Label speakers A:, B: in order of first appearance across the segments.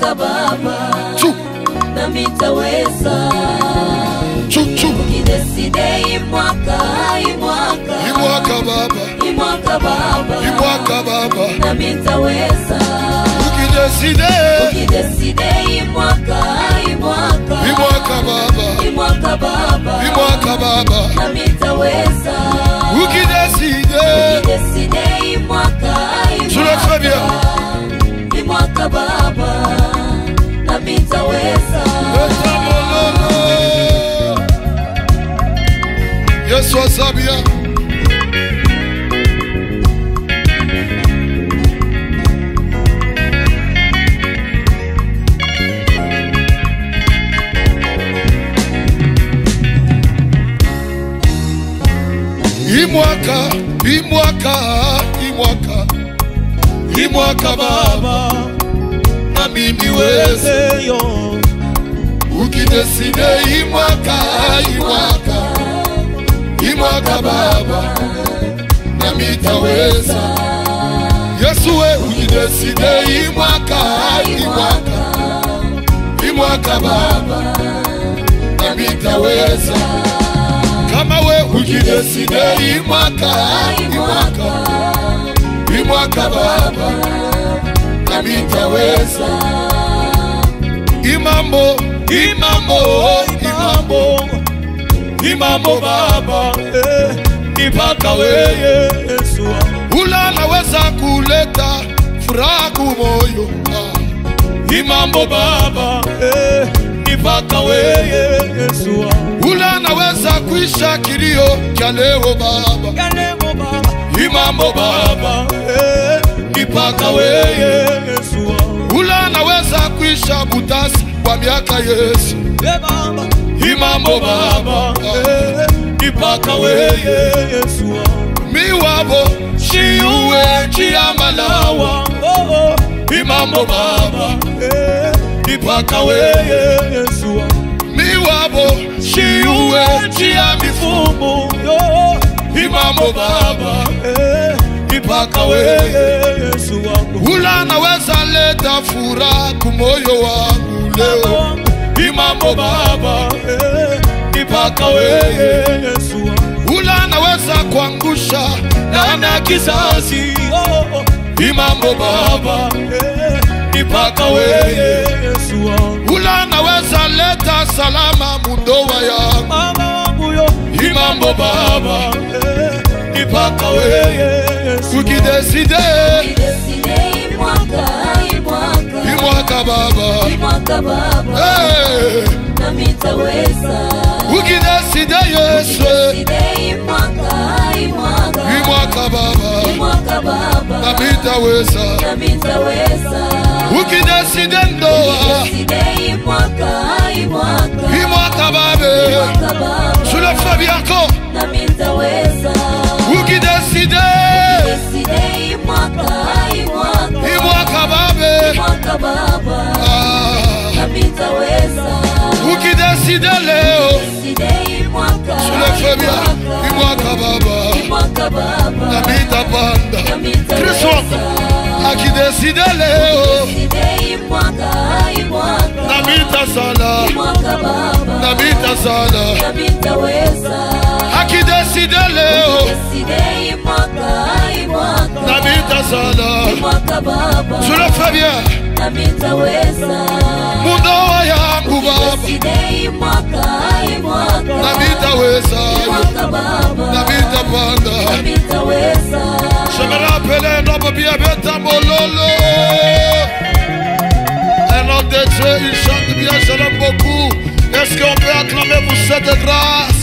A: mwaka baba na mitaweza ukideside imwaka baba na mitaweza ukideside imwaka baba na mitaweza ukideside imwaka baba na mitaweza.
B: Yesu asabia imwaka baba na mimi weze ukideside imwaka baba na mitaweza. Yesu we ukideside imwaka baba na mitaweza. Kama we ukideside imwaka baba na mitaweza. Imambo baba nipaka weye Yesu. Ula naweza kuleta furaha kumoyo. Imambo baba nipaka weye Yesu. Ula naweza kuisha kilio cha leo baba. Imambo baba nipaka weye Yesu. Ula naweza kuisha butasi kwa miaka Yesu. Imambo baba nipaka weye Yesu. Miwabo shiuwe chiamalawa. Imambo baba nipaka weye Yesu. Miwabo shiuwe chiamifumu. Imambo baba nipaka weye Yesu. Ula naweza leta furaha kumoyo wangu leo. Imambo baba nipaka weye Yesu. Ula naweza kuangusha na kizazi. Imambo baba nipaka weye Yesu. Ula naweza leta salama mundoa yangu. Imambo baba nipaka weye Yesu. Ukideside imwaka baba na mitaweza. Ukideside Yesu imwaka baba na mitaweza. Ukideside ndoa imwaka baba je le fais bien encore na mitaweza. Ukideside imwaka baba na mitaweza. Ukideside leo je le fais bien imwaka baba na mitapanda. Kristo akideside leo na mitasala akideside leo na mitasala. Je le fais bien mundoa yangu baba na mitaweza na mitapanda. Je me rappelle un homme bien Mololo. Un homme de Dieu, il chante bien, je l'aime beaucoup. Est-ce qu'on peut acclamer pour cette grâce?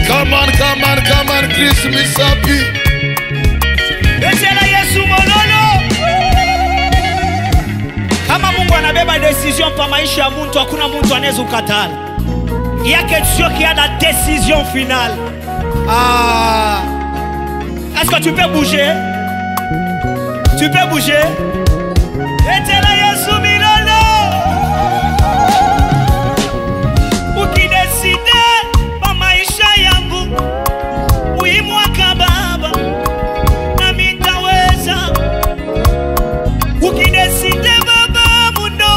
B: Come on, Chris Misapi.
C: Echela Yesu Mololo. Kama Mungu anabeba decision pa maisha ya mtu, hakuna mtu anaweza ukatala. Il y a quelque chose qui a la décision finale. Ah. Est-ce que tu peux bouger? Tu peux bouger? Echela Yesu Mololo. Ukideside pa maisha yangu, uimwaka baba na mitaweza. Ukideside baba mundo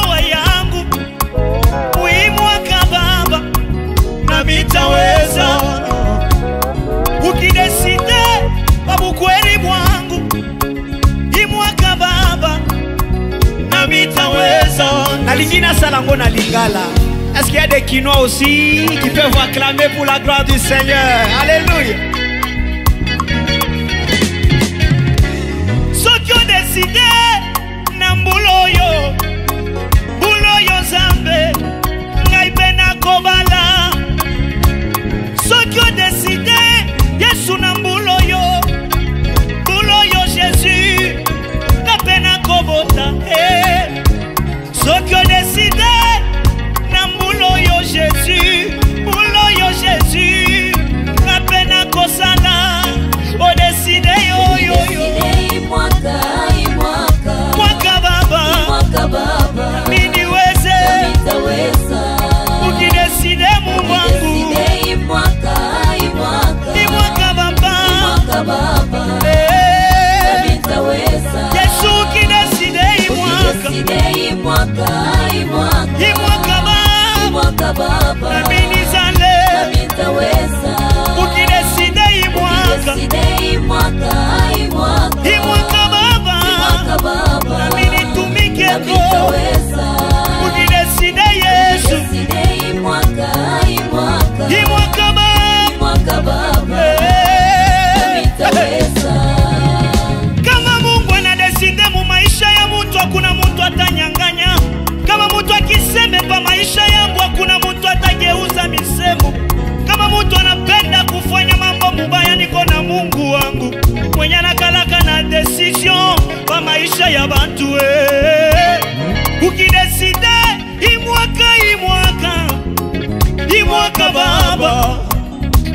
C: Tina Salango na Lingala. Est-ce qu'il y a des Quinois aussi qui peuvent acclamer pour la gloire du Seigneur? Alléluia. Ceux qui ont décidé, Nambuloyo, Buloyo Zambe, Ngaibena Kobala. Ceux qui ont décidé, Yesu Nambuloyo, Buloyo Jésus, Ngabena Kobota. Ceux qui ont décidé, Nambuloyo Jésus, Buloyo Jésus, Ngabena Kosala, au décidé yo yo yo. Mwaka baba, mini weze, ukideside Mungu wangu. Mwaka baba, Yesu ukideside mwaka baba, mini zale, ukideside mwaka baba, mini tumikeko, ukideside Yesu, mwaka baba. Kama Mungu anadeside mu maisha ya mtu, hakuna mtu atanyang'anya. Kama mtu akiseme pa maisha yangu, hakuna mtu atageuza misemo. Kama mtu anapenda kufanya mambo mubaya, niko na Mungu wangu mwenye anakalaka na decision pa maisha ya bantu. Ukideside imwaka baba,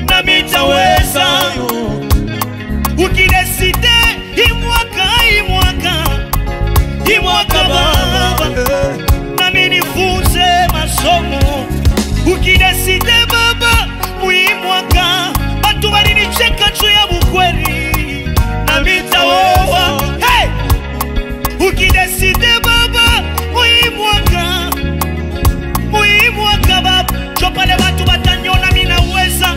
C: na mitaweza. Ukideside imwaka baba, na minifunze masomo. Ukideside baba, muimwaka, batu balinicheka juu ya bukweli, na mitaoa. Hey! Ukideside baba, muimwaka baba, chopale batu batanyona minaweza.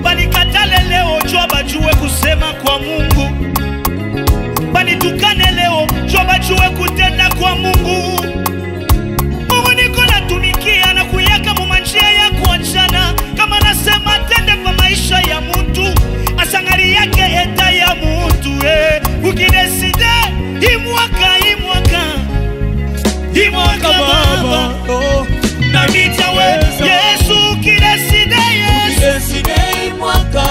C: Banikatale leo, jua bajue kusema kwa Mungu. Banitukane leo, jua bajue kutenda kwa Mungu. Mungu niko natumikia na kuyaka mumanjia ya kuachana. Kama nasema tende pa maisha ya mtu, asangari yake eta ya mtu. Ukideside imwaka baba, na mitaweza. Yesu ukideside imwaka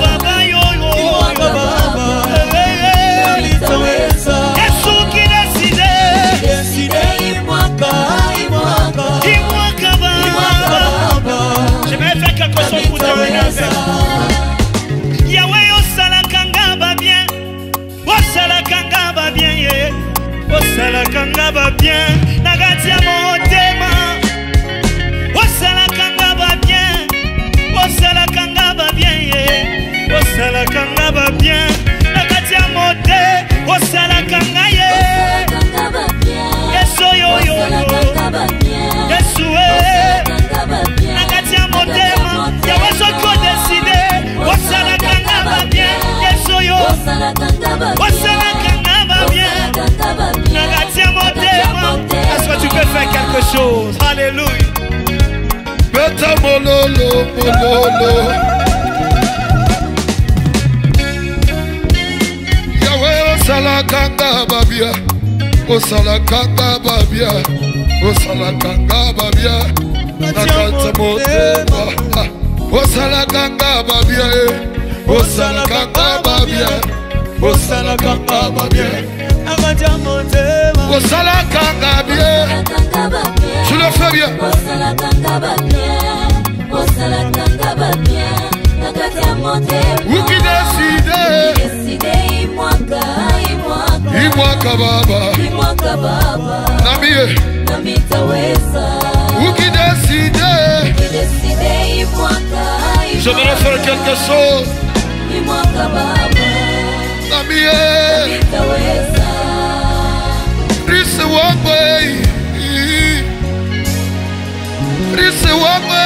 C: baba yoyo, Yesu ukideside imwaka baba. Je vais faire quelque chose pour terminer. Yahweh osalaka ba bien, osalaka ba bien, osalaka ba bien, nagatia motema. Osalaka ba bien, osalaka ba bien, osalaka ba bien, nagatia mote, osalaka ye. Yesu yo yo, Yesu nagatia motema. Yahweh soko deside, osalaka ba bien, Yesu yo, osalaka ba bien, nagatia motema. Est-ce que tu peux faire quelque chose? Alléluia.
B: Beta mololo. Yahweh osalaka babia, osalaka babia, nakata motema. Osalaka babia, osalaka babia, nakata motema. Osalaka babia, tu le fais bien. Ukideside imwaka baba, namie ukideside. Je vais faire quelque chose, namie Risse wangwe,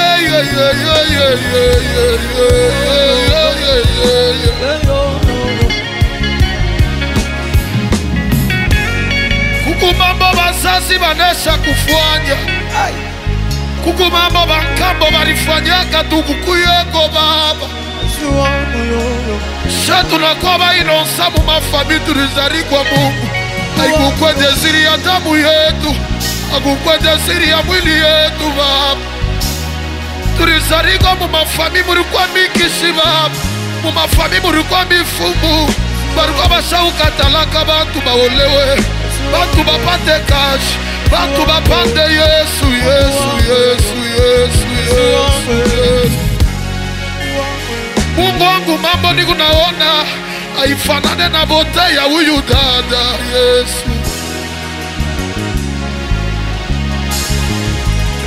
B: kukumamba basa wazazi banesha kufanya kuku mambo bankambo barifanyaka tukukuyeko Baba. Sha tunakoba inonsa mu mafami tulizari kwa Mungu. Haikukwe desiri ya damu yetu, hakukwe desiri ya mwili yetu Baba. Tulizari kwa mu mafami mulikuwa mikishi Baba. Mu mafami mulikuwa mifumu. Barikuwa bashauka talaka bantu baolewe, bantu bapate kashi, bantu bapande Yesu, Yesu, Yesu, Yesu, Yesu, Yesu. Mungu wangu mambo niko naona haifanane na bote ya huyu dada Yesu.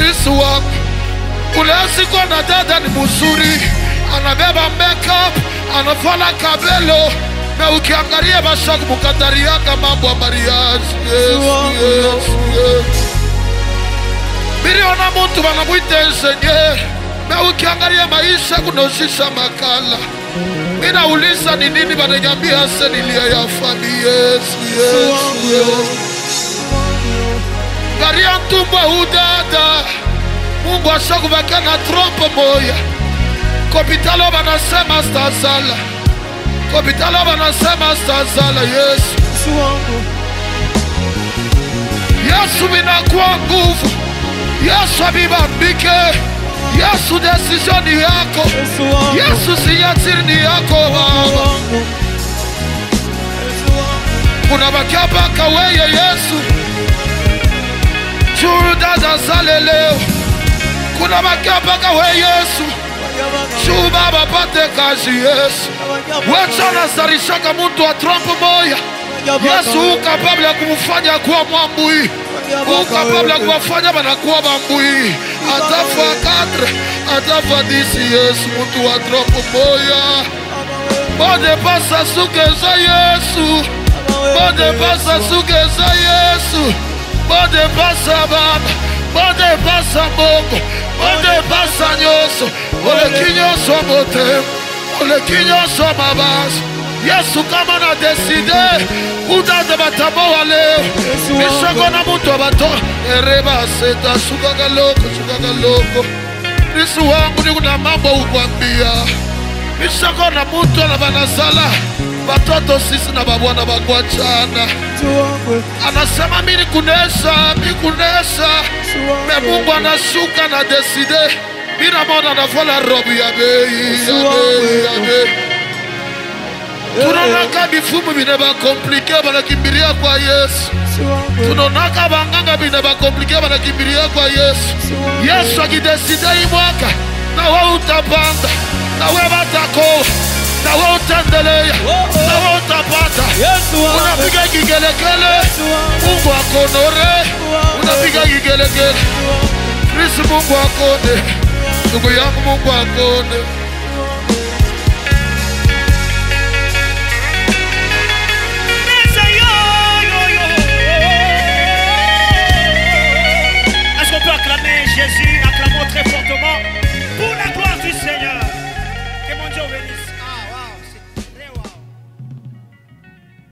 B: Yesu wangu ule siku na dada ni mzuri, anabeba makeup, anavala kabelo, na ukiangalia bashaku mukatariaka mambo ya mariage. Yesu, Yesu, Yesu. Miliona mtu wanamuita engineer, na ukiangalia maisha kunoshisha makala. Ninauliza ni nini bananiambia senilia ya fami. Yesu, Yesu, Yesu. Garia ntumbwa udada, Mungu ashakubakia na trompe moya. Kopitalo banasema stazala, kopitalo banasema stazala. Yesu, Yesu binakuwa nguvu, Yesu abibambike, Yesu decision ni yako, Yesu sinyatiri ni yako Baba. Kuna bakiapa kaweye Yesu, chudada zale leo. Kuna bakiapa kaweye Yesu, chubaba pate kazi Yesu. Wecha nazarishaka mtu wa trompe moya. Yesu ukapabla ya kumufanya kuwa mwambui, ukapabla kuwafanya banakuwa bambui. Atafa 4, atafa 10 Yesu, mtu wa trompe moya. Bode pasa sukeza Yesu, bode pasa sukeza Yesu, bode pasa Baba, bode pasa Mungu, bode pasa nyoso, ole kinyoso motem, ole kinyoso mabasi. Yesu kama na deside udade batamoa leo, mishako na mutu abato ereba seta sukaga loko. Yesu wangu ni kuna mambo ukwambia. Mishako na mutu anabanazala batoto sisi na babwana bakwachana. Anasema mimi kunesha, me Mungu anashuka na deside. Mina mona nafola robi ya bei. Tunonaka bifumu bineba komplike banakimbiria kwa Yesu. Tunonaka banganga bineba komplike banakimbiria kwa Yesu. Yesu akideside hii mwaka, na wewe utapanda, na wewe batakoa, na wewe utaendelea, na wewe utapata. Unapiga kigelekele, Mungu akonore. Unapiga kigelekele, Kristo Mungu akone. Ndugu yangu Mungu akone.
C: Jésus, acclamons très fortement.